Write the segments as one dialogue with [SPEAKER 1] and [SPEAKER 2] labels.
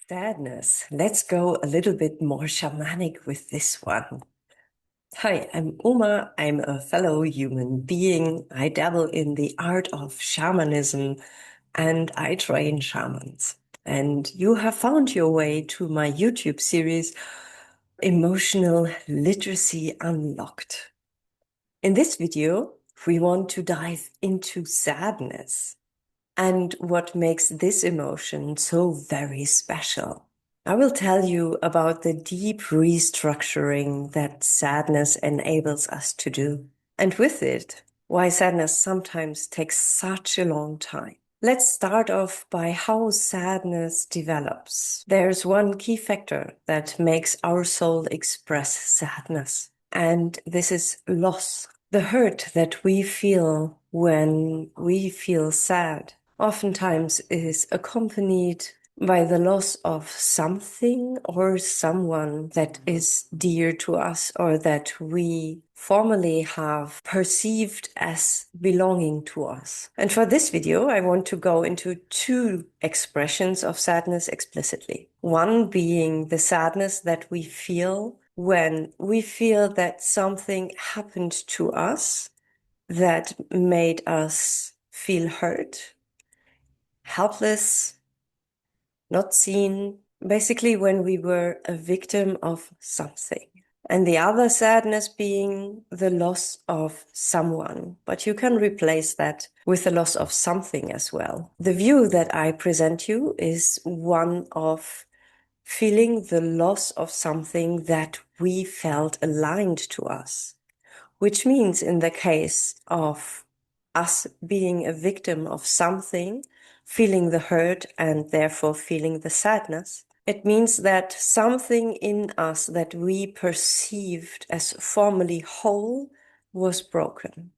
[SPEAKER 1] Sadness. Let's go a little bit more shamanic with this one. Hi, I'm Uma. I'm a fellow human being. I dabble in the art of shamanism and I train shamans. And you have found your way to my YouTube series, Emotional Literacy Unlocked. In this video, we want to dive into sadness and what makes this emotion so very special. I will tell you about the deep restructuring that sadness enables us to do. And with it, why sadness sometimes takes such a long time. Let's start off by how sadness develops. There's one key factor that makes our soul express sadness, and this is loss. The hurt that we feel when we feel sad oftentimes is accompanied by the loss of something or someone that is dear to us or that we formerly have perceived as belonging to us. And for this video, I want to go into two expressions of sadness explicitly. One being the sadness that we feel when we feel that something happened to us that made us feel hurt, helpless, not seen, basically when we were a victim of something. And the other sadness being the loss of someone. But you can replace that with the loss of something as well. The view that I present you is one of feeling the loss of something that we felt aligned to us, which means in the case of us being a victim of something, feeling the hurt and therefore feeling the sadness, it means that something in us that we perceived as formerly whole was broken.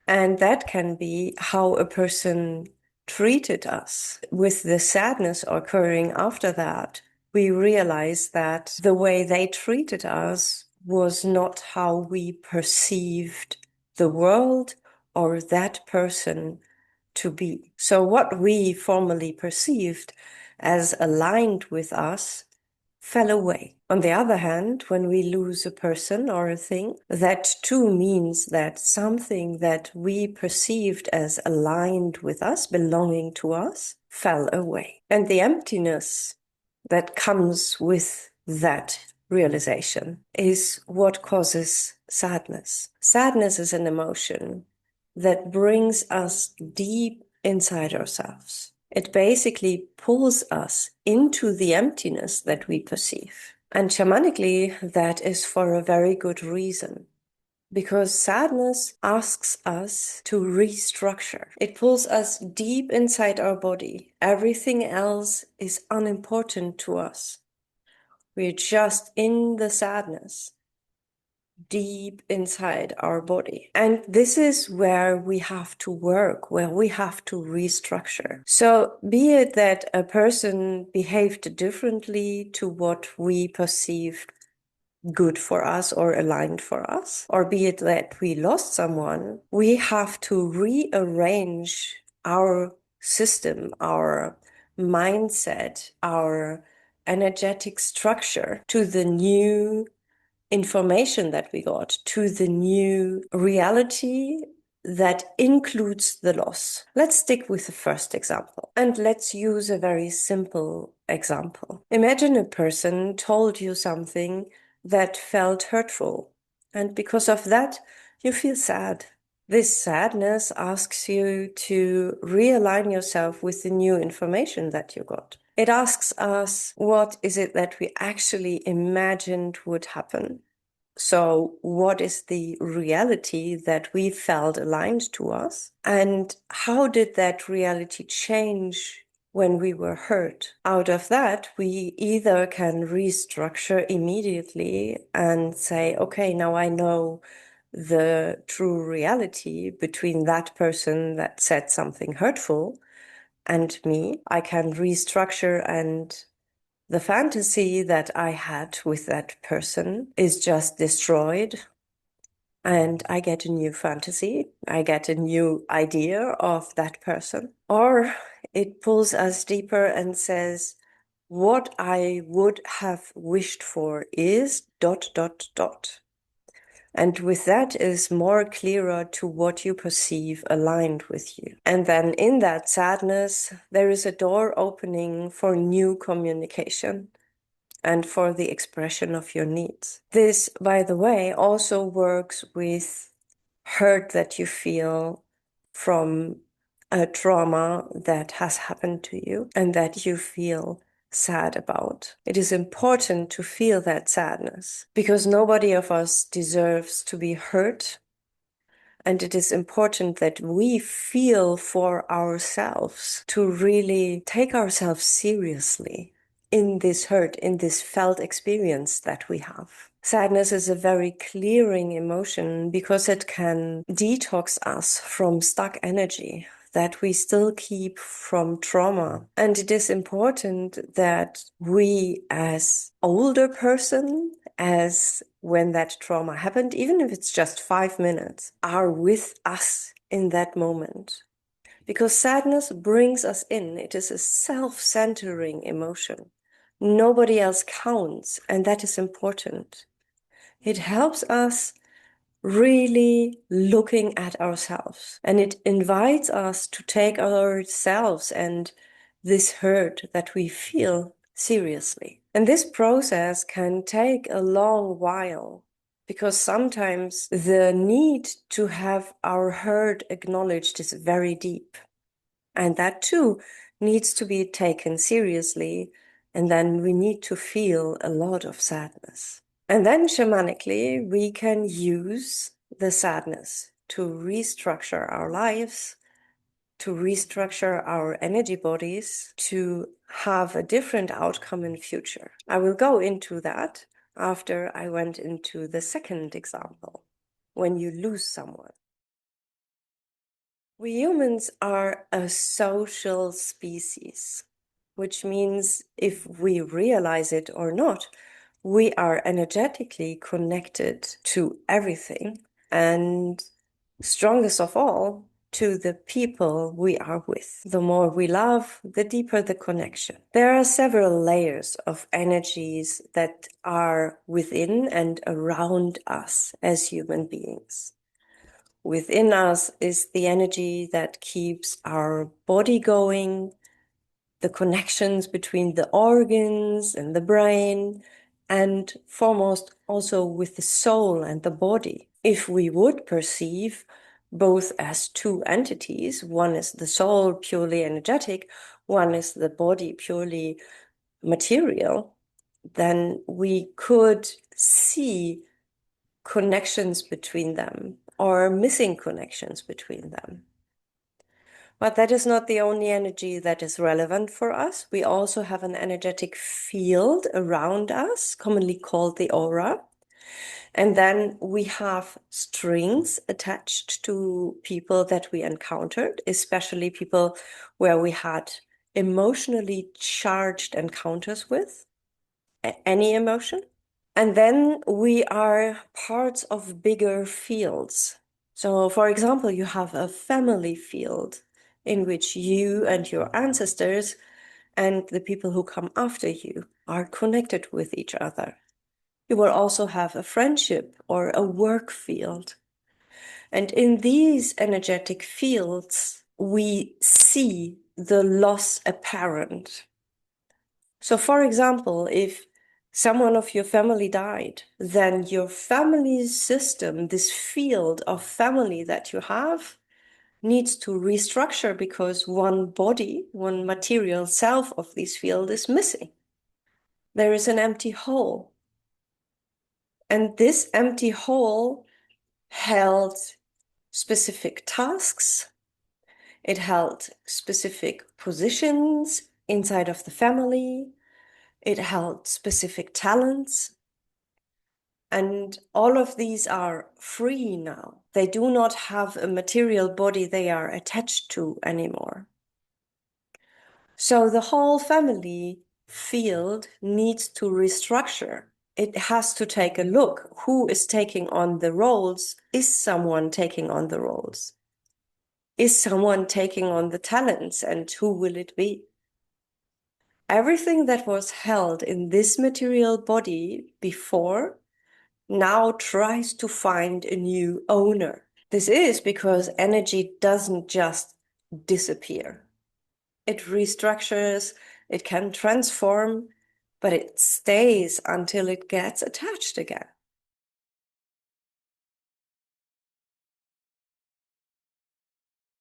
[SPEAKER 1] And that can be how a person treated us. With the sadness occurring after that, we realize that the way they treated us was not how we perceived the world or that person to be. So what we formerly perceived as aligned with us fell away. On the other hand, when we lose a person or a thing, that too means that something that we perceived as aligned with us, belonging to us, fell away. And the emptiness that comes with that realization is what causes sadness. Sadness is an emotion that brings us deep inside ourselves. It basically pulls us into the emptiness that we perceive. And shamanically, that is for a very good reason. Because sadness asks us to restructure. It pulls us deep inside our body. Everything else is unimportant to us. We're just in the sadness, deep inside our body. And this is where we have to work, where we have to restructure. So be it that a person behaved differently to what we perceived good for us or aligned for us, or be it that we lost someone, we have to rearrange our system, our mindset, our energetic structure to the new information that we got, to the new reality that includes the loss. Let's stick with the first example and let's use a very simple example. Imagine a person told you something that felt hurtful, and because of that, you feel sad. This sadness asks you to realign yourself with the new information that you got. It asks us, what is it that we actually imagined would happen? So what is the reality that we felt aligned to us? And how did that reality change when we were hurt? Out of that, we either can restructure immediately and say, okay, now I know the true reality between that person that said something hurtful and me. I can restructure, and the fantasy that I had with that person is just destroyed. and I get a new fantasy, I get a new idea of that person. Or it pulls us deeper and says, what I would have wished for is ... And with that is more clearer to what you perceive aligned with you. And then in that sadness, there is a door opening for new communication and for the expression of your needs. This, by the way, also works with hurt that you feel from a trauma that has happened to you and that you feel sad about. It is important to feel that sadness because nobody of us deserves to be hurt. And it is important that we feel for ourselves to really take ourselves seriously in this hurt, in this felt experience that we have. Sadness is a very clearing emotion because it can detox us from stuck energy that we still keep from trauma. And it is important that we as older person, as when that trauma happened, even if it's just 5 minutes, are with us in that moment. Because sadness brings us in. It is a self-centering emotion. Nobody else counts, and that is important. It helps us really looking at ourselves, and it invites us to take ourselves and this hurt that we feel seriously. And this process can take a long while because sometimes the need to have our hurt acknowledged is very deep. And that too needs to be taken seriously. And then we need to feel a lot of sadness. And then shamanically, we can use the sadness to restructure our lives, to restructure our energy bodies, to have a different outcome in future. I will go into that after I went into the second example, when you lose someone. We humans are a social species, which means if we realize it or not, we are energetically connected to everything, and strongest of all, to the people we are with. The more we love, the deeper the connection. There are several layers of energies that are within and around us as human beings. Within us is the energy that keeps our body going, the connections between the organs and the brain, and foremost also with the soul and the body. If we would perceive both as two entities, one is the soul, purely energetic, one is the body, purely material, then we could see connections between them or missing connections between them. But that is not the only energy that is relevant for us. We also have an energetic field around us, commonly called the aura. And then we have strings attached to people that we encountered, especially people where we had emotionally charged encounters with any emotion. And then we are parts of bigger fields. So, for example, you have a family field in which you and your ancestors and the people who come after you are connected with each other. You will also have a friendship or a work field. And in these energetic fields, we see the loss apparent. So, for example, if someone of your family died, then your family system, this field of family that you have, needs to restructure because one body, one material self of this field is missing. There is an empty hole. And this empty hole held specific tasks, it held specific positions inside of the family, it held specific talents. And all of these are free now. They do not have a material body they are attached to anymore. So the whole family field needs to restructure. it has to take a look. Who is taking on the roles? Is someone taking on the roles? Is someone taking on the talents, and who will it be? Everything that was held in this material body before now tries to find a new owner. This is because energy doesn't just disappear. It restructures, it can transform, but it stays until it gets attached again.